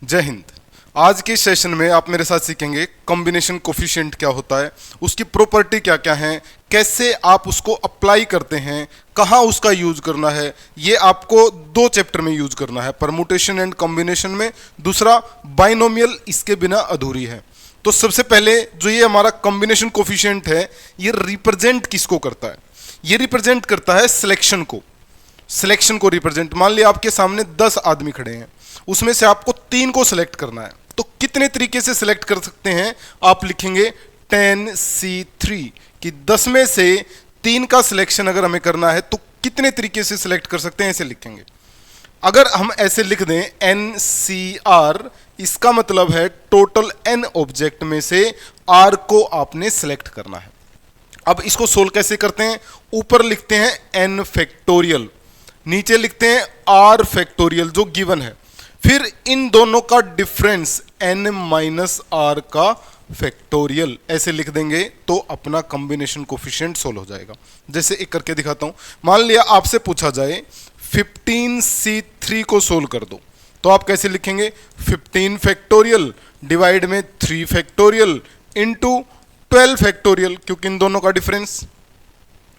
जय हिंद। आज के सेशन में आप मेरे साथ सीखेंगे कॉम्बिनेशन कोफिशिएंट क्या होता है, उसकी प्रॉपर्टी क्या क्या है, कैसे आप उसको अप्लाई करते हैं, कहाँ उसका यूज करना है। ये आपको दो चैप्टर में यूज करना है, परमुटेशन एंड कॉम्बिनेशन में, दूसरा बाइनोमियल इसके बिना अधूरी है। तो सबसे पहले जो ये हमारा कॉम्बिनेशन कोफिशिएंट है, ये रिप्रेजेंट किसको करता है? ये रिप्रेजेंट करता है सिलेक्शन को रिप्रेजेंट। मान लिया आपके सामने 10 आदमी खड़े हैं, उसमें से आपको 3 को सिलेक्ट करना है, तो कितने तरीके से सिलेक्ट कर सकते हैं? आप लिखेंगे 10C3 कि 10 में से 3 का सिलेक्शन अगर हमें करना है तो कितने तरीके से सिलेक्ट कर सकते हैं, ऐसे लिखेंगे। अगर हम ऐसे लिख दें NCR, इसका मतलब है टोटल n ऑब्जेक्ट में से R को आपने सिलेक्ट करना है। अब इसको सोल्व कैसे करते हैं? ऊपर लिखते हैं n फैक्टोरियल, नीचे लिखते हैं r फैक्टोरियल जो गिवन है, फिर इन दोनों का डिफरेंस n माइनस आर का फैक्टोरियल, ऐसे लिख देंगे तो अपना कॉम्बिनेशन कोफिशिएंट सोल्व हो जाएगा। जैसे एक करके दिखाता हूं। मान लिया आपसे पूछा जाए 15C3 को सोल्व कर दो, तो आप कैसे लिखेंगे? 15 फैक्टोरियल डिवाइड में 3 फैक्टोरियल इंटू 12 फैक्टोरियल, क्योंकि इन दोनों का डिफरेंस,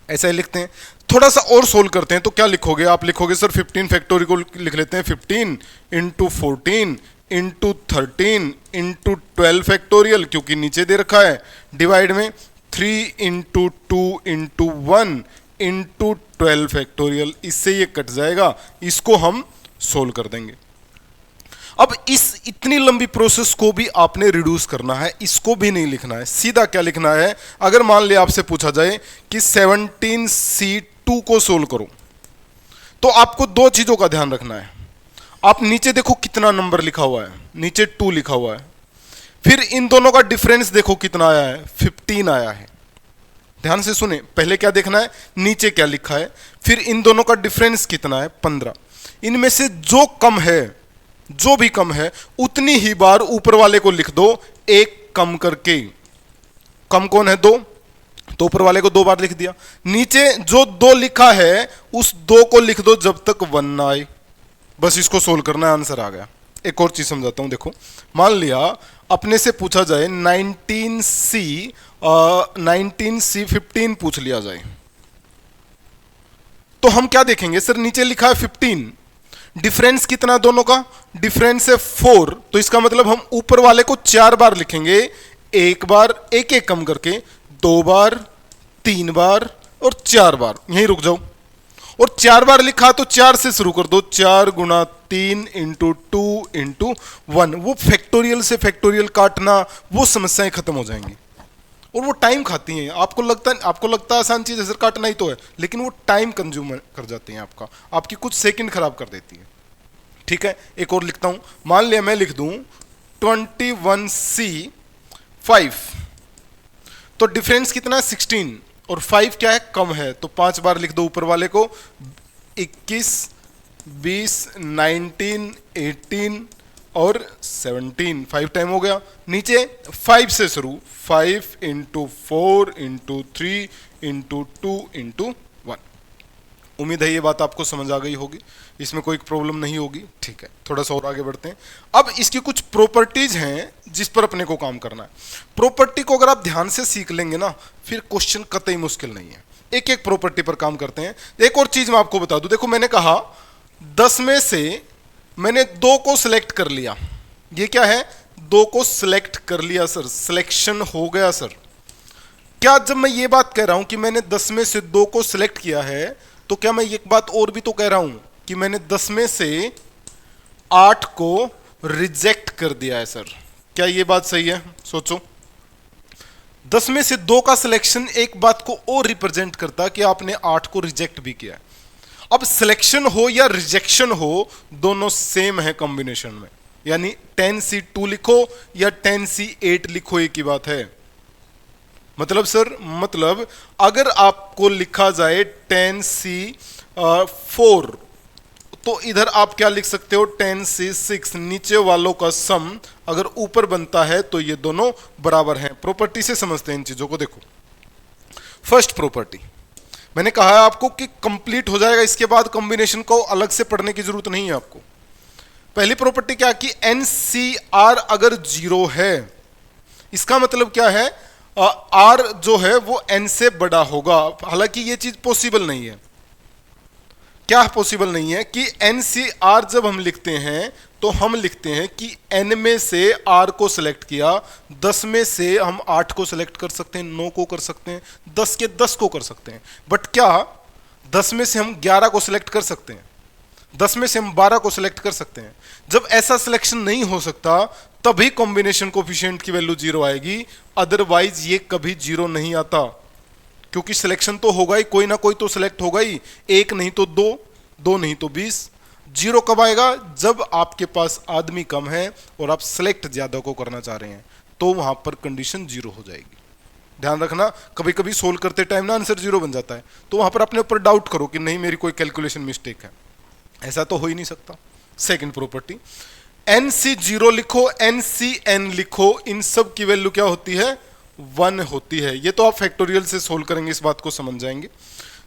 ऐसा ही लिखते हैं। थोड़ा सा और सोल्व करते हैं तो क्या लिखोगे? आप लिखोगे सर 15 फैक्टोरियल को लिख लेते हैं 15 इंटू 14 इंटू 13 इंटू 12 फैक्टोरियल, क्योंकि नीचे दे रखा है, डिवाइड में 3 इंटू 2 इंटू 1 इंटू 12 फैक्टोरियल। इससे ये कट जाएगा, इसको हम सोल्व कर देंगे। अब इस इतनी लंबी प्रोसेस को भी आपने रिड्यूस करना है, इसको भी नहीं लिखना है, सीधा क्या लिखना है? अगर मान लिया आपसे पूछा जाए कि 17C2 को सोल्व करो, तो आपको दो चीजों का ध्यान रखना है। आप नीचे देखो कितना नंबर लिखा हुआ है, नीचे 2 लिखा हुआ है, फिर इन दोनों का डिफरेंस देखो कितना आया है, 15 आया है। ध्यान से सुने, पहले क्या देखना है? नीचे क्या लिखा है, फिर इन दोनों का डिफरेंस कितना है, 15। इनमें से जो कम है, जो भी कम है, उतनी ही बार ऊपर वाले को लिख दो, एक कम करके। कम कौन है? 2, तो ऊपर वाले को 2 बार लिख दिया। नीचे जो 2 लिखा है उस 2 को लिख दो जब तक 1 ना आए। बस इसको सोल्व करना है, आंसर आ गया। एक और चीज समझाता हूं, देखो। मान लिया अपने से पूछा जाए 19C15 पूछ लिया जाए, तो हम क्या देखेंगे? सर नीचे लिखा है 15, डिफरेंस कितना दोनों का? डिफरेंस है 4, तो इसका मतलब हम ऊपर वाले को 4 बार लिखेंगे, एक बार एक एक कम करके, 2 बार, 3 बार और 4 बार। यहीं रुक जाओ। और 4 बार लिखा तो 4 से शुरू कर दो, 4 गुना 3 इंटू 2 इंटू 1। वो फैक्टोरियल से फैक्टोरियल काटना, वो समस्याएं खत्म हो जाएंगी, और वो टाइम खाती हैं। आपको लगता है आसान चीज है सर, काटना ही तो है, लेकिन वो टाइम कंज्यूम कर जाती हैं, आपकी कुछ सेकंड खराब कर देती है। ठीक है, एक और लिखता हूं। मान लिया मैं लिख दूं 21C5, तो डिफरेंस कितना है? 16, और 5 क्या है? कम है, तो 5 बार लिख दो ऊपर वाले को, 21, 20, 19, 18 और 17, 5 टाइम हो गया। नीचे 5 से शुरू, 5 इंटू 4 इंटू 3 इंटू 2 इंटू 1। उम्मीद है ये बात आपको समझ आ गई होगी, इसमें कोई प्रॉब्लम नहीं होगी। ठीक है, थोड़ा सा और आगे बढ़ते हैं। अब इसकी कुछ प्रॉपर्टीज हैं जिस पर अपने को काम करना है। प्रॉपर्टी को अगर आप ध्यान से सीख लेंगे ना, फिर क्वेश्चन कतई मुश्किल नहीं है। एक एक प्रॉपर्टी पर काम करते हैं। एक और चीज मैं आपको बता दूं, देखो मैंने कहा 10 में से मैंने 2 को सिलेक्ट कर लिया। ये क्या है? 2 को सिलेक्ट कर लिया सर, सिलेक्शन हो गया सर। क्या जब मैं ये बात कह रहा हूं कि मैंने 10 में से 2 को सिलेक्ट किया है, तो क्या मैं एक बात और भी तो कह रहा हूं कि मैंने 10 में से 8 को रिजेक्ट कर दिया है सर? क्या ये बात सही है? सोचो। 10 में से 2 का सिलेक्शन एक बात को और रिप्रेजेंट करता कि आपने 8 को रिजेक्ट भी किया है। अब सिलेक्शन हो या रिजेक्शन हो, दोनों सेम है कॉम्बिनेशन में, यानी 10C2 लिखो या 10C8 लिखो, एक ही बात है। मतलब सर, मतलब अगर आपको लिखा जाए 10C4, तो इधर आप क्या लिख सकते हो? 10C6। नीचे वालों का सम अगर ऊपर बनता है तो ये दोनों बराबर हैं। प्रॉपर्टी से समझते हैं इन चीजों को। देखो, फर्स्ट प्रॉपर्टी मैंने कहा है आपको कि कंप्लीट हो जाएगा, इसके बाद कॉम्बिनेशन को अलग से पढ़ने की जरूरत नहीं है आपको। पहली प्रॉपर्टी क्या कि NCR अगर 0 है, इसका मतलब क्या है, R जो है वो N से बड़ा होगा। हालांकि ये चीज पॉसिबल नहीं है। क्या पॉसिबल नहीं है कि NCR जब हम लिखते हैं तो हम लिखते हैं कि N में से R को सिलेक्ट किया, 10 में से हम 8 को सिलेक्ट कर सकते हैं, 9 को कर सकते हैं, 10 के 10 को कर सकते हैं। बट क्या 10 में से हम 11 को सिलेक्ट कर सकते हैं, 10 में से हम 12 को सिलेक्ट कर सकते हैं? जब ऐसा सिलेक्शन नहीं हो सकता तभी कॉम्बिनेशन कोफिशिएंट की वैल्यू 0 आएगी, अदरवाइज ये कभी 0 नहीं आता। क्योंकि सिलेक्शन तो होगा ही, कोई ना कोई तो सिलेक्ट होगा ही, एक नहीं तो दो, दो नहीं तो 20। 0 कब आएगा? जब आपके पास आदमी कम है और आप सिलेक्ट ज्यादा को करना चाह रहे हैं, तो वहां पर कंडीशन 0 हो जाएगी। ध्यान रखना, कभी कभी सोल्व करते टाइम ना आंसर 0 बन जाता है, तो वहां पर अपने ऊपर डाउट करो कि नहीं मेरी कोई कैलकुलेशन मिस्टेक है। ऐसा तो हो ही नहीं सकता। सेकेंड प्रॉपर्टी, NC0 लिखो, NCN लिखो, इन सब की वैल्यू क्या होती है? 1 होती है। ये तो आप फैक्टोरियल से सोल्व करेंगे, इस बात को समझ जाएंगे।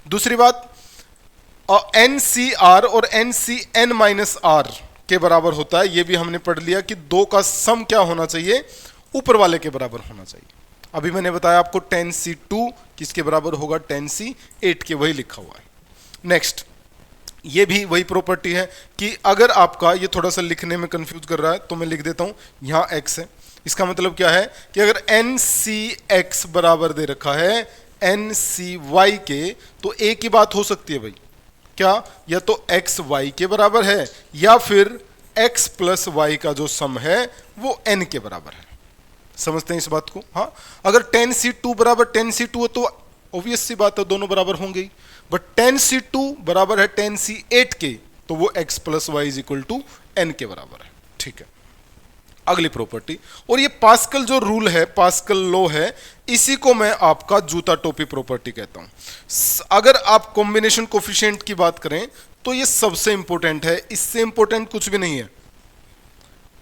दूसरी बात, NCR और NCN माइनस R के बराबर होता है। ये भी हमने पढ़ लिया कि दो का सम क्या होना चाहिए? ऊपर वाले के बराबर होना चाहिए। अभी मैंने बताया आपको 10C2 किसके बराबर होगा? 10C8 के, वही लिखा हुआ है। नेक्स्ट, ये भी वही प्रॉपर्टी है कि अगर आपका ये थोड़ा सा लिखने में कंफ्यूज कर रहा है तो मैं लिख देता हूं, यहां x है। इसका मतलब क्या है कि अगर NCX बराबर दे रखा है NCY के, तो एक ही बात हो सकती है भाई, क्या? या तो x y के बराबर है या फिर x प्लस वाई का जो सम है वो n के बराबर है। समझते हैं इस बात को? हाँ, अगर 10C2 बराबर 10C2 है तो ऑब्वियस सी बात है दोनों बराबर होंगे ही। बट 10C2 बराबर है 10C8 के, तो वो x plus Y is equal to n के बराबर है। ठीक है, अगली प्रॉपर्टी, और ये पास्कल जो रूल है, पास्कल लॉ है, इसी को मैं आपका जूता टोपी प्रॉपर्टी कहता हूं। अगर आप कॉम्बिनेशन कोफिशिएंट की बात करें तो ये सबसे इंपॉर्टेंट है, इससे इंपॉर्टेंट कुछ भी नहीं है।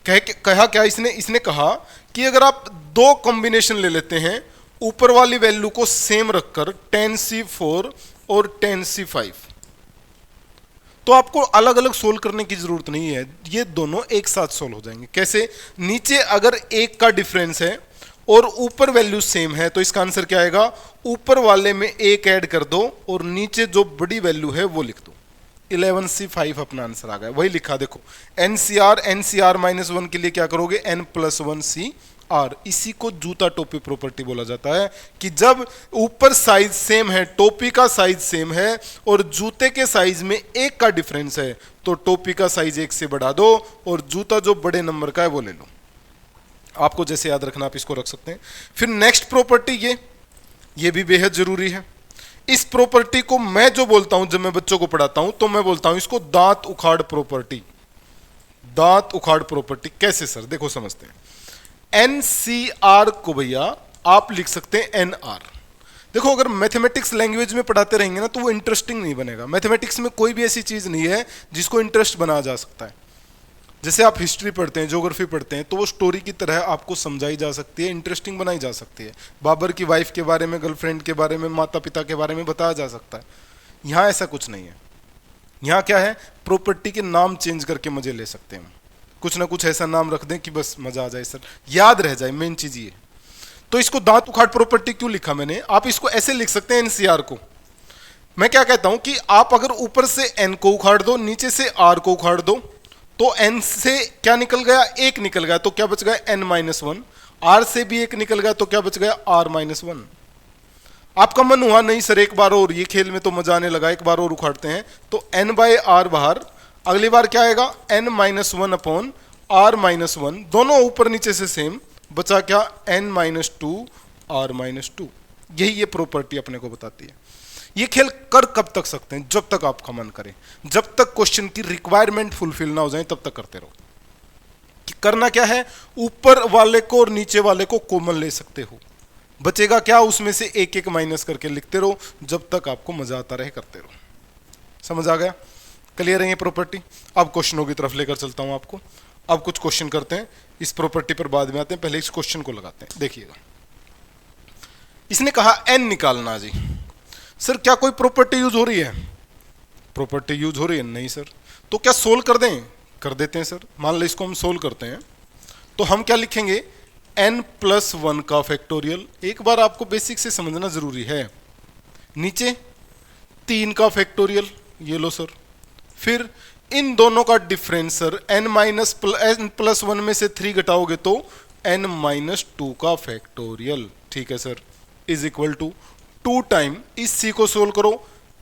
कहा क्या इसने कहा कि अगर आप दो कॉम्बिनेशन ले लेते हैं, ऊपर वाली वैल्यू को सेम रखकर 10C4 और 10C5, तो आपको अलग अलग सोल्व करने की जरूरत नहीं है, ये दोनों एक साथ सोल्व हो जाएंगे। कैसे? नीचे अगर एक का डिफरेंस है और ऊपर वैल्यू सेम है, तो इसका आंसर क्या आएगा? ऊपर वाले में एक ऐड कर दो और नीचे जो बड़ी वैल्यू है वो लिख दो। 11C5 अपना आंसर आ गया, वही लिखा देखो। NCR माइनस 1 के लिए क्या करोगे? N plus 1CR। इसी को जूता टोपी प्रॉपर्टी बोला जाता है कि जब ऊपर साइज सेम है, टोपी का साइज सेम है और जूते के साइज में एक का डिफरेंस है, तो टोपी का साइज 1 से बढ़ा दो और जूता जो बड़े नंबर का है वो ले लो। आपको जैसे याद रखना आप इसको रख सकते हैं। फिर नेक्स्ट प्रॉपर्टी, ये भी बेहद जरूरी है। इस प्रॉपर्टी को मैं जो बोलता हूं, जब मैं बच्चों को पढ़ाता हूं तो मैं बोलता हूं इसको दांत उखाड़ प्रॉपर्टी। दांत उखाड़ प्रॉपर्टी कैसे सर? देखो समझते हैं। NCR को भैया आप लिख सकते हैं NR। देखो, अगर मैथमेटिक्स लैंग्वेज में पढ़ाते रहेंगे ना तो वो इंटरेस्टिंग नहीं बनेगा। मैथमेटिक्स में कोई भी ऐसी चीज नहीं है जिसको इंटरेस्ट बनाया जा सकता है। जैसे आप हिस्ट्री पढ़ते हैं, ज्योग्राफी पढ़ते हैं, तो वो स्टोरी की तरह आपको समझाई जा सकती है, इंटरेस्टिंग बनाई जा सकती है। बाबर की वाइफ के बारे में, गर्लफ्रेंड के बारे में, माता पिता के बारे में बताया जा सकता है। यहाँ ऐसा कुछ नहीं है। यहाँ क्या है? प्रॉपर्टी के नाम चेंज करके मजे ले सकते हैं। कुछ ना कुछ ऐसा नाम रख दें कि बस मजा आ जाए सर, याद रह जाए, मेन चीज ये। तो इसको दांत उखाड़ प्रॉपर्टी क्यों लिखा मैंने? आप इसको ऐसे लिख सकते हैं NCR को। मैं क्या कहता हूं कि आप अगर ऊपर से N को उखाड़ दो, नीचे से R को उखाड़ दो, तो N से क्या निकल गया? एक निकल गया, तो क्या बच गया? N-1। R से भी एक निकल गया, तो क्या बच गया? R-1। आपका मन हुआ नहीं सर एक बार और, ये खेल में तो मजा आने लगा, एक बार और उखाड़ते हैं, तो N/R बाहर, अगली बार क्या आएगा? N-1 अपॉन R-1, दोनों ऊपर नीचे से सेम, बचा क्या? N-2 R-2। यही ये प्रॉपर्टी अपने को बताती है। ये खेल कर कब तक सकते हैं? जब तक आपका मन करे, जब तक क्वेश्चन की रिक्वायरमेंट फुलफिल ना हो जाए तब तक करते रहो। कि करना क्या है? ऊपर वाले को और नीचे वाले को कॉमन ले सकते हो, बचेगा क्या? उसमें से एक एक माइनस करके लिखते रहो जब तक आपको मजा आता रहे, करते रहो। समझ आ गया? क्लियर है ये प्रॉपर्टी? अब क्वेश्चनों की तरफ लेकर चलता हूं आपको। अब कुछ क्वेश्चन करते हैं, इस प्रॉपर्टी पर बाद में आते हैं, पहले इस क्वेश्चन को लगाते हैं। देखिएगा, इसने कहा n निकालना जी। सर क्या कोई प्रॉपर्टी यूज हो रही है? प्रॉपर्टी यूज हो रही है? नहीं सर। तो क्या सोल्व कर दें? कर देते हैं सर। मान लो इसको हम सोल्व करते हैं तो हम क्या लिखेंगे, n+1 का फैक्टोरियल। एक बार आपको बेसिक से समझना जरूरी है। नीचे 3 का फैक्टोरियल, ये लो सर। फिर इन दोनों का डिफरेंस सर, n+1 में से 3 घटाओगे तो n-2 का फैक्टोरियल, ठीक है sir, is equal to 2 time इस c को सोल्व करो,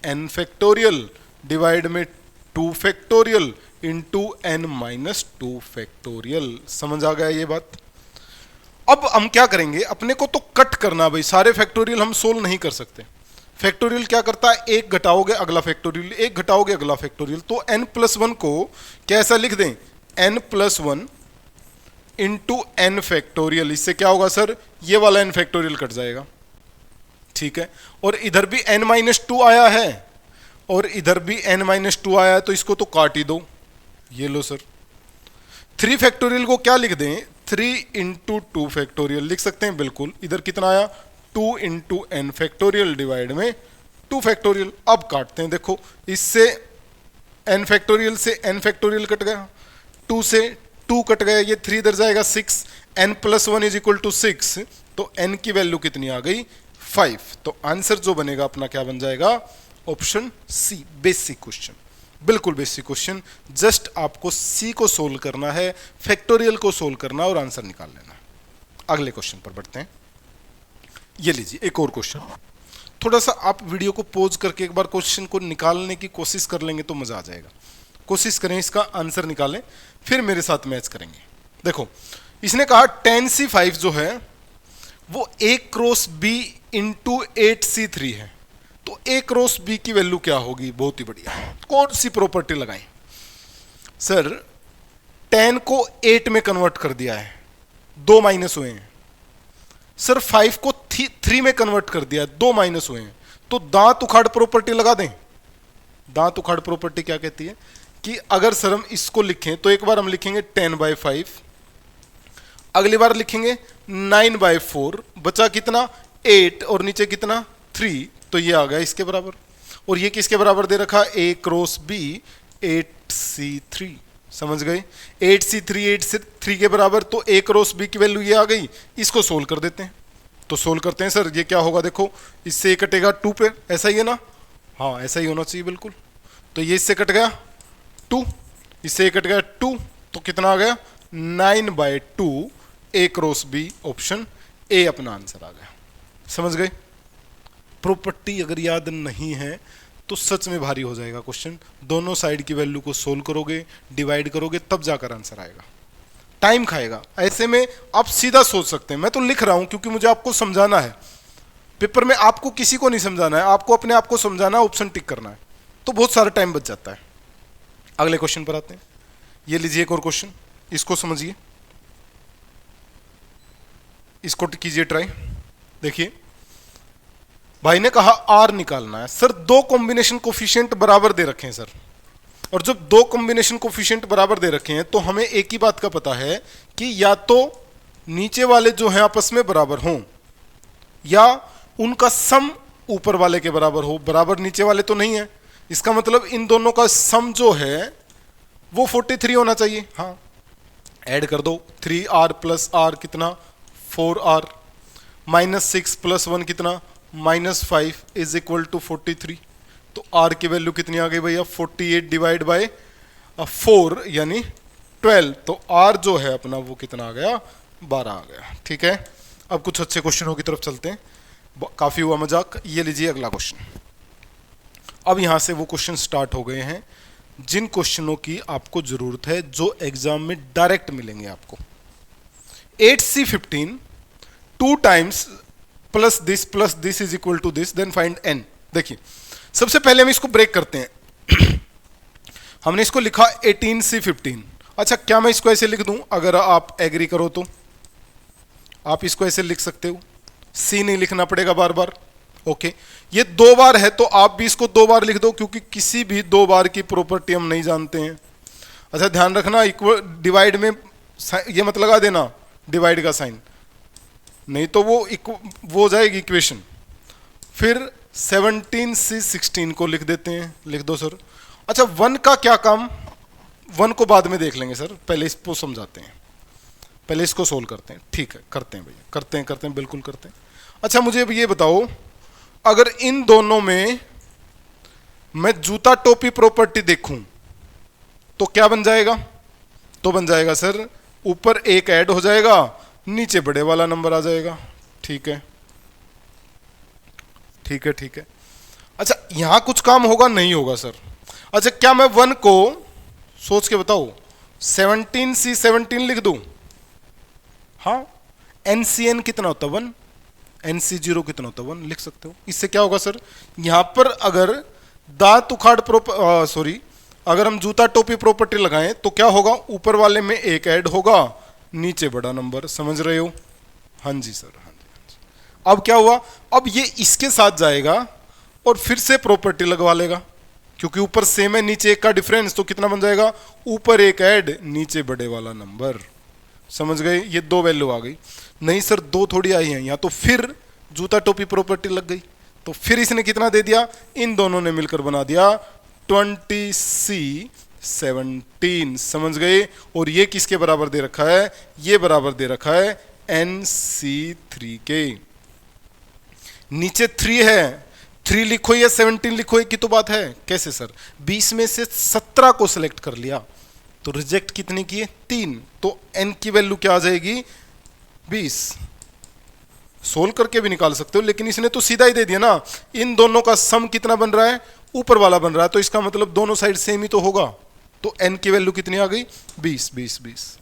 n फैक्टोरियल डिवाइड में 2 फैक्टोरियल इंटू n-2 फैक्टोरियल। समझ आ गया ये बात? अब हम क्या करेंगे, अपने को तो कट करना भाई, सारे फैक्टोरियल हम सोल्व नहीं कर सकते। फैक्टोरियल क्या करता है, एक घटाओगे अगला फैक्टोरियल, एक घटाओगे अगला फैक्टोरियल। तो n+1 को कैसा लिख दें, n+1 इंटू n फैक्टोरियल। इससे क्या होगा सर, ये वाला n फैक्टोरियल कट जाएगा, ठीक है। और इधर भी n-2 आया है और इधर भी n-2 आया है, तो इसको तो काट ही दो, ये लो सर। 3 फैक्टोरियल को क्या लिख दें, 3 इंटू 2 फैक्टोरियल लिख सकते हैं, बिल्कुल। इधर कितना आया, 2 इंटू n फैक्टोरियल डिवाइड में 2 फैक्टोरियल। अब काटते हैं, देखो इससे n फैक्टोरियल से n फैक्टोरियल कट गया, 2 से 2 कट गया, ये 3 इधर जाएगा 6, n+1 इज इक्वल टू 6, तो n की वैल्यू कितनी आ गई, 5। तो आंसर जो बनेगा अपना क्या बन जाएगा, ऑप्शन सी। बेसिक क्वेश्चन, बिल्कुल बेसिक क्वेश्चन। जस्ट आपको सी को सोल्व करना है, फैक्टोरियल को सोल्व करना और आंसर निकाल लेना। अगले क्वेश्चन पर बढ़ते हैं। ये लीजिए एक और क्वेश्चन। थोड़ा सा आप वीडियो को पॉज करके एक बार क्वेश्चन को निकालने की कोशिश कर लेंगे तो मजा आ जाएगा। कोशिश करें, इसका आंसर निकालें, फिर मेरे साथ मैच करेंगे। देखो इसने कहा tan C5 जो है वो A×B इंटू 8C3 है, तो A×B की वैल्यू क्या होगी। बहुत ही बढ़िया, कौन सी प्रॉपर्टी लगाएं सर, tan को 8 में कन्वर्ट कर दिया है, 2 माइनस हुए हैं सर। 5 को 3 में कन्वर्ट कर दिया है, 2 माइनस हुए हैं, तो दांत उखाड़ प्रॉपर्टी लगा दें। दांत उखाड़ प्रॉपर्टी क्या कहती है कि अगर सर हम इसको लिखें तो एक बार हम लिखेंगे 10/5, अगली बार लिखेंगे 9/4, बचा कितना 8 और नीचे कितना 3, तो ये आ गया इसके बराबर। और ये किसके बराबर दे रखा, A×B 8C3। समझ गए, 8C3 के बराबर, तो A×B की वैल्यू ये आ गई। इसको सोल्व कर देते हैं, तो सोल्व करते हैं सर। ये क्या होगा, देखो इससे कटेगा 2 पे, ऐसा ही है ना, हाँ ऐसा ही होना चाहिए बिल्कुल। तो ये इससे कट गया 2, इससे कट गया 2, तो कितना आ गया 9/2 A×B, ऑप्शन ए अपना आंसर आ गया। समझ गए, प्रॉपर्टी अगर याद नहीं है तो सच में भारी हो जाएगा क्वेश्चन। दोनों साइड की वैल्यू को सोल्व करोगे, डिवाइड करोगे, तब जाकर आंसर आएगा, टाइम खाएगा। ऐसे में आप सीधा सोच सकते हैं, मैं तो लिख रहा हूं क्योंकि मुझे आपको समझाना है। पेपर में आपको किसी को नहीं समझाना है, आपको अपने आप को समझाना है, ऑप्शन टिक करना है, तो बहुत सारा टाइम बच जाता है। अगले क्वेश्चन पर आते हैं। ये लीजिए एक और क्वेश्चन, इसको समझिए, इसको कीजिए ट्राई। देखिए भाई ने कहा आर निकालना है सर, 2 कॉम्बिनेशन कोफिशिएंट बराबर दे रखे हैं सर, और जब 2 कॉम्बिनेशन कोफिशिएंट बराबर दे रखे हैं तो हमें एक ही बात का पता है कि या तो नीचे वाले जो हैं आपस में बराबर हों या उनका सम ऊपर वाले के बराबर हो। बराबर नीचे वाले तो नहीं है, इसका मतलब इन दोनों का सम जो है वो 43 होना चाहिए। हाँ ऐड कर दो, 3R + R कितना 4R, -6 + 1 कितना -5 इज इक्वल टू 43। तो R की वैल्यू कितनी आ गई भैया, 48 डिवाइड बाय 4 यानी 12। तो R जो है अपना वो कितना आ गया, 12 आ गया। ठीक है, अब कुछ अच्छे क्वेश्चनों की तरफ चलते हैं, काफी हुआ मजाक। ये लीजिए अगला क्वेश्चन। अब यहां से वो क्वेश्चन स्टार्ट हो गए हैं जिन क्वेश्चनों की आपको जरूरत है, जो एग्जाम में डायरेक्ट मिलेंगे आपको। 8C15 2 times plus this is equal to this, then find n। देखिए सबसे पहले हम इसको ब्रेक करते हैं। हमने इसको लिखा 18C15। अच्छा क्या मैं इसको ऐसे लिख दूं, अगर आप एग्री करो तो आप इसको ऐसे लिख सकते हो, C नहीं लिखना पड़ेगा बार बार। ओके, ये 2 बार है तो आप भी इसको 2 बार लिख दो, क्योंकि किसी भी 2 बार की प्रॉपर्टी हम नहीं जानते हैं। अच्छा ध्यान रखना, इक्वल डिवाइड में ये मत लगा देना डिवाइड का साइन, नहीं तो वो हो जाएगी इक्वेशन। फिर 17C16 को लिख देते हैं, लिख दो सर। अच्छा 1 का क्या काम, वन को बाद में देख लेंगे सर, पहले इसको समझाते हैं, पहले इसको सोल्व करते हैं। ठीक है, करते हैं भैया, करते हैं, बिल्कुल करते हैं। अच्छा मुझे अब ये बताओ, अगर इन दोनों में मैं जूता टोपी प्रॉपर्टी देखूं तो क्या बन जाएगा? तो बन जाएगा सर, ऊपर एक ऐड हो जाएगा, नीचे बड़े वाला नंबर आ जाएगा। ठीक है, ठीक है, ठीक है। अच्छा यहां कुछ काम होगा? नहीं होगा सर। अच्छा क्या मैं वन को, सोच के बताओ, 17C17 लिख दूं? हाँ। NCN कितना होता है? 1। NC0 कितना होता है? 1 लिख सकते हो। इससे क्या होगा सर, यहां पर अगर दांत उखाड़ सॉरी, अगर हम जूता टोपी प्रॉपर्टी लगाएं तो क्या होगा? ऊपर वाले में एक ऐड होगा, नीचे बड़ा नंबर। समझ रहे हो? हाँ जी सर, हाँ जी, हाँ जी। अब क्या हुआ, अब ये इसके साथ जाएगा और फिर से प्रॉपर्टी लगवा लेगा, क्योंकि ऊपर सेम है, नीचे एक का डिफरेंस, तो कितना बन जाएगा? ऊपर एक ऐड, नीचे बड़े वाला नंबर। समझ गए? ये दो वैल्यू आ गई। नहीं सर दो थोड़ी आई है यहाँ, तो फिर जूता टोपी प्रॉपर्टी लग गई। तो फिर इसने कितना दे दिया? इन दोनों ने मिलकर बना दिया 20C17। समझ गए? और ये किसके बराबर दे रखा है? ये बराबर दे रखा है NC3 के। नीचे 3 है, 3 लिखो या 17 लिखो, एक की तो बात है। कैसे सर? 20 में से 17 को सिलेक्ट कर लिया, तो रिजेक्ट कितनी की है? 3। तो n की वैल्यू क्या आ जाएगी? 20। सोल्व करके भी निकाल सकते हो, लेकिन इसने तो सीधा ही दे दिया ना। इन दोनों का सम कितना बन रहा है? ऊपर वाला बन रहा है, तो इसका मतलब दोनों साइड सेम ही तो होगा। तो n की वैल्यू कितनी आ गई? 20, 20, 20।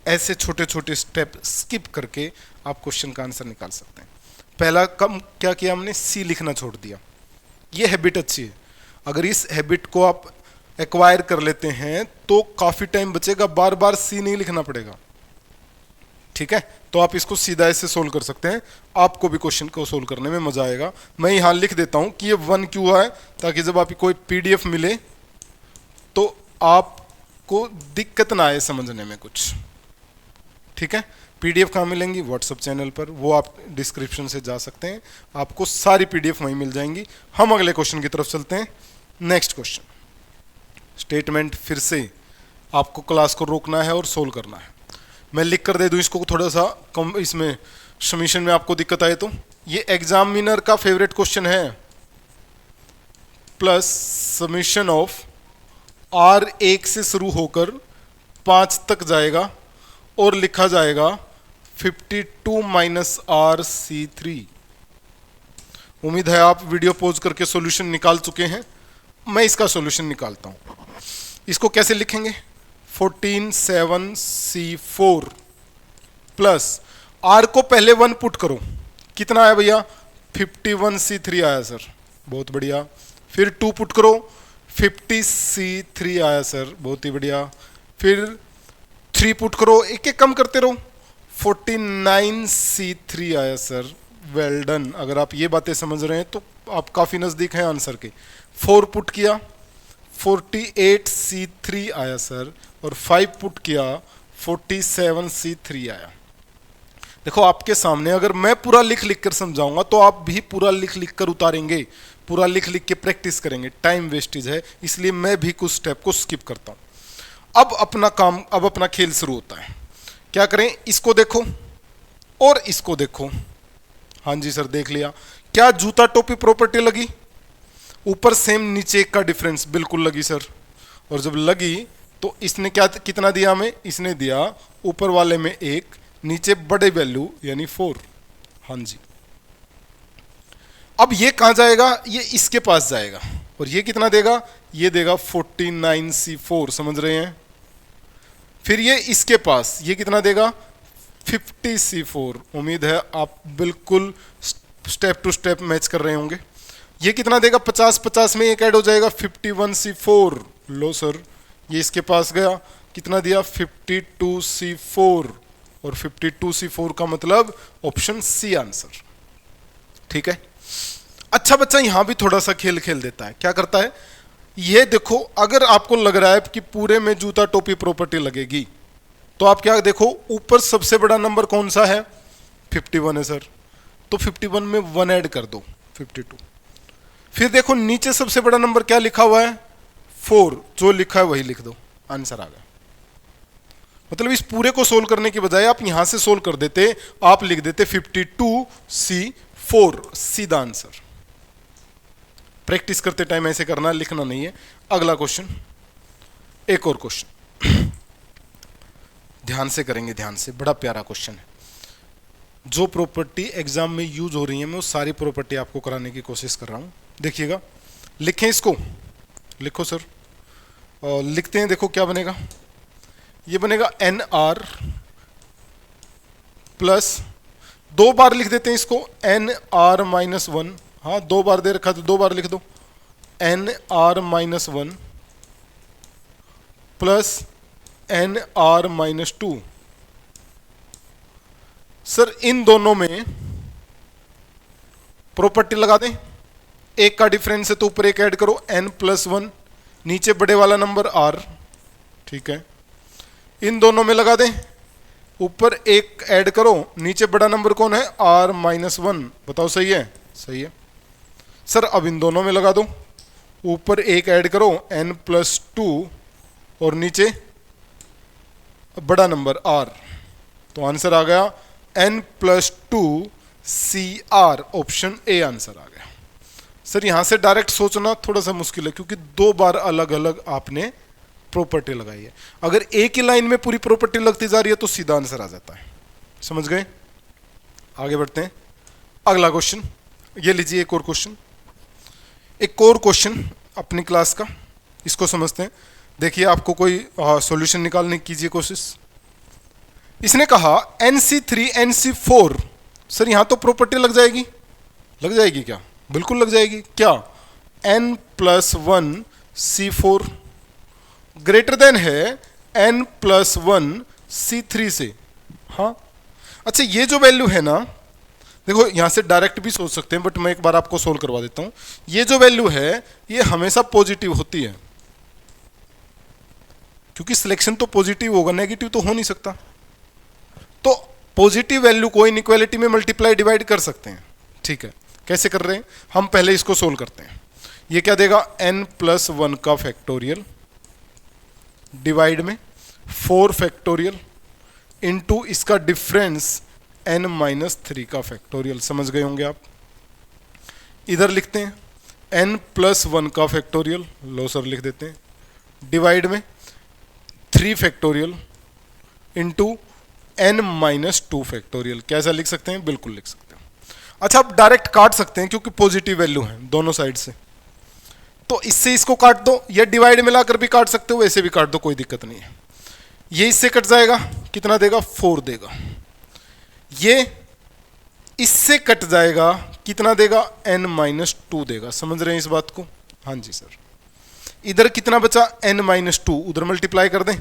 ऐसे छोटे छोटे स्टेप स्किप करके आप क्वेश्चन का आंसर निकाल सकते हैं। पहला कम क्या किया हमने? C लिखना छोड़ दिया। ये हैबिट अच्छी है, अगर इस हैबिट को आप एक्वायर कर लेते हैं तो काफी टाइम बचेगा, बार बार C नहीं लिखना पड़ेगा। ठीक है, तो आप इसको सीधा ऐसे सोल्व कर सकते हैं, आपको भी क्वेश्चन को सोल्व करने में मजा आएगा। मैं यहां लिख देता हूं कि ये 1 क्यों है, ताकि जब आपको कोई PDF मिले तो आपको दिक्कत ना आए समझने में कुछ। ठीक है, PDF कहाँ मिलेंगी? व्हाट्सएप चैनल पर, वो आप डिस्क्रिप्शन से जा सकते हैं, आपको सारी PDF वहीं मिल जाएंगी। हम अगले क्वेश्चन की तरफ चलते हैं। नेक्स्ट क्वेश्चन, स्टेटमेंट फिर से आपको क्लास को रोकना है और सोल्व करना है। मैं लिख कर दे दूं इसको थोड़ा सा कम, इसमें सबमिशन में आपको दिक्कत आए तो। ये एग्जामिनर का फेवरेट क्वेश्चन है, प्लस सबमिशन ऑफ R1 से शुरू होकर 5 तक जाएगा और लिखा जाएगा 52 माइनस RC3। उम्मीद है आप वीडियो पॉज करके सॉल्यूशन निकाल चुके हैं। मैं इसका सॉल्यूशन निकालता हूं। इसको कैसे लिखेंगे? 147C4 प्लस R को पहले 1 पुट करो, कितना आया भैया? 51C3 आया सर, बहुत बढ़िया। फिर 2 पुट करो, 50C3 आया सर, बहुत ही बढ़िया। फिर 3 पुट करो, एक एक कम करते रहो, 49C3 आया सर, वेल डन। अगर आप ये बातें समझ रहे हैं तो आप काफ़ी नज़दीक हैं आंसर के। 4 पुट किया, 48C3 आया सर, और 5 पुट किया, 47C3 आया। देखो आपके सामने अगर मैं पूरा लिख लिख कर समझाऊंगा तो आप भी पूरा लिख लिख कर उतारेंगे, पूरा लिख लिख के प्रैक्टिस करेंगे। टाइम वेस्टेज है, इसलिए मैं भी कुछ स्टेप को स्किप करता हूं। अब अपना काम, अब अपना खेल शुरू होता है। क्या करें? इसको देखो और इसको देखो। हाँ जी सर, देख लिया। क्या जूता टोपी प्रॉपर्टी लगी? ऊपर सेम, नीचे एक का डिफरेंस, बिल्कुल लगी सर। और जब लगी तो इसने क्या, कितना दिया हमें? इसने दिया ऊपर वाले में 1, नीचे बड़े वैल्यू यानी 4। हाँ जी। अब ये कहां जाएगा? ये इसके पास जाएगा, और ये कितना देगा? ये देगा 49C4। समझ रहे हैं? फिर ये इसके पास, ये कितना देगा? 50C4। उम्मीद है आप बिल्कुल स्टेप टू स्टेप मैच कर रहे होंगे। ये कितना देगा? 50-50 में एक ऐड हो जाएगा, 51C4। लो सर, ये इसके पास गया, कितना दिया? 52C4। और 52C4 का मतलब ऑप्शन C आंसर। ठीक है। अच्छा बच्चा यहां भी थोड़ा सा खेल खेल देता है। क्या करता है? ये देखो, अगर आपको लग रहा है कि पूरे में जूता टोपी प्रॉपर्टी लगेगी, तो आप क्या देखो, ऊपर सबसे बड़ा नंबर कौन सा है? 51 है सर, तो 51 में 1 ऐड कर दो, 52। फिर देखो नीचे सबसे बड़ा नंबर क्या लिखा हुआ है? 4, जो लिखा है वही लिख दो। आंसर आ गया। मतलब इस पूरे को सोल्व करने की बजाय आप यहां से सोल्व कर देते, आप लिख देते 52C4 सीधा आंसर। प्रैक्टिस करते टाइम ऐसे करना, लिखना नहीं है। अगला क्वेश्चन, एक और क्वेश्चन ध्यान से करेंगे, ध्यान से, बड़ा प्यारा क्वेश्चन है। जो प्रॉपर्टी एग्जाम में यूज हो रही है मैं वो सारी प्रॉपर्टी आपको कराने की कोशिश कर रहा हूं। देखिएगा, लिखें इसको, लिखो सर, और लिखते हैं। देखो क्या बनेगा, ये बनेगा NR प्लस, दो बार लिख देते हैं इसको, NR-1, हाँ 2 बार दे रखा तो 2 बार लिख दो, NR-1 प्लस NR-2। सर इन दोनों में प्रॉपर्टी लगा दें, एक का डिफरेंस है तो ऊपर एक ऐड करो, N+1, नीचे बड़े वाला नंबर R, ठीक है। इन दोनों में लगा दें, ऊपर एक ऐड करो, नीचे बड़ा नंबर कौन है, R-1, बताओ सही है, सही है। सर अब इन दोनों में लगा दो, ऊपर एक ऐड करो N+2 और नीचे बड़ा नंबर R, तो आंसर आ गया N+2CR, ऑप्शन ए आंसर आ गया। सर यहां से डायरेक्ट सोचना थोड़ा सा मुश्किल है क्योंकि 2 बार अलग अलग आपने प्रॉपर्टी लगाई है। अगर एक ही लाइन में पूरी प्रॉपर्टी लगती जा रही है तो सीधा आंसर आ जाता है। समझ गए? आगे बढ़ते हैं। अगला क्वेश्चन ये लीजिए, एक और क्वेश्चन, एक और क्वेश्चन अपनी क्लास का, इसको समझते हैं। देखिए आपको कोई सॉल्यूशन निकालने की कीजिए कोशिश। इसने कहा NC3 NC4, सर यहां तो प्रॉपर्टी लग जाएगी, लग जाएगी क्या? बिल्कुल लग जाएगी। क्या? N+1 C4 ग्रेटर देन है N+1 C3 से। हाँ अच्छा, ये जो वैल्यू है ना, देखो यहां से डायरेक्ट भी सोच सकते हैं बट मैं एक बार आपको सोल्व करवा देता हूं। ये जो वैल्यू है ये हमेशा पॉजिटिव होती है क्योंकि सिलेक्शन तो पॉजिटिव होगा, नेगेटिव तो हो नहीं सकता। तो पॉजिटिव वैल्यू को इनइक्वालिटी में मल्टीप्लाई डिवाइड कर सकते हैं। ठीक है, कैसे कर रहे हैं हम, पहले इसको सोल्व करते हैं। ये क्या देगा, N+1 का फैक्टोरियल डिवाइड में 4 फैक्टोरियल इनटू इसका डिफरेंस N-3 का फैक्टोरियल। समझ गए होंगे आप। इधर लिखते हैं N+1 का फैक्टोरियल, लो सर लिख देते हैं, डिवाइड में 3 फैक्टोरियल इनटू N-2 फैक्टोरियल। कैसा लिख सकते हैं? बिल्कुल लिख सकते हैं। अच्छा, आप डायरेक्ट काट सकते हैं क्योंकि पॉजिटिव वैल्यू है दोनों साइड से, तो इससे इसको काट दो, या डिवाइड में लाकर भी काट सकते हो, वैसे भी काट दो, कोई दिक्कत नहीं है। ये इससे कट जाएगा, कितना देगा, 4 देगा। ये इससे कट जाएगा, कितना देगा, N-2 देगा। समझ रहे हैं इस बात को? हाँ जी सर। इधर कितना बचा, N-2, उधर मल्टीप्लाई कर दें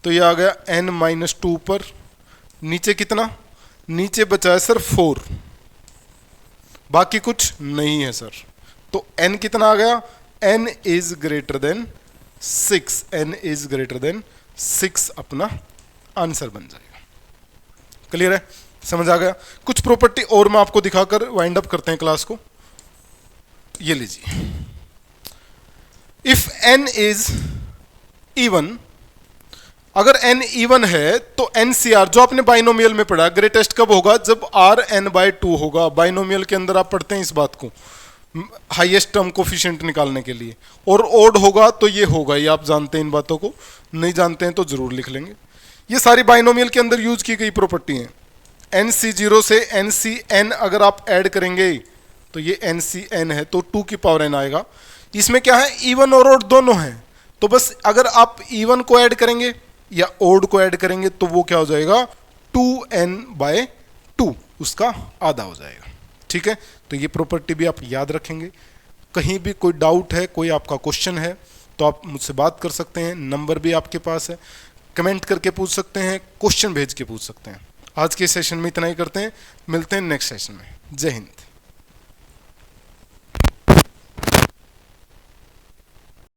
तो ये आ गया N-2 पर, नीचे कितना, नीचे बचा है सर 4, बाकी कुछ नहीं है सर। तो n कितना आ गया, n is greater than 6, n is greater than 6 अपना आंसर बन जाएगा। क्लियर है? समझ आ गया? कुछ प्रॉपर्टी और मैं आपको दिखाकर वाइंड अप करते हैं क्लास को। ये लीजिए, इफ n इज इवन, अगर n इवन है तो NCR जो आपने बाइनोमियल में पढ़ा, ग्रेटेस्ट कब होगा, जब Rn/2 होगा। बाइनोमियल के अंदर आप पढ़ते हैं इस बात को, हाईएस्ट टर्म कोफिशिएंट निकालने के लिए। और ओड होगा तो ये होगा, ये आप जानते हैं इन बातों को, नहीं जानते हैं तो जरूर लिख लेंगे। ये सारी बाइनोमियल के अंदर यूज की गई प्रॉपर्टी है। NC0 से NCN अगर आप ऐड करेंगे तो ये NCN है, तो 2 की पावर n आएगा। इसमें क्या है, इवन और ओड दोनों हैं, तो बस अगर आप इवन को ऐड करेंगे या ओड को ऐड करेंगे तो वो क्या हो जाएगा, 2n/2, उसका आधा हो जाएगा। ठीक है, तो ये प्रॉपर्टी भी आप याद रखेंगे। कहीं भी कोई डाउट है, कोई आपका क्वेश्चन है तो आप मुझसे बात कर सकते हैं, नंबर भी आपके पास है, कमेंट करके पूछ सकते हैं, क्वेश्चन भेज के पूछ सकते हैं। आज के सेशन में इतना ही करते हैं, मिलते हैं नेक्स्ट सेशन में। जय हिंद।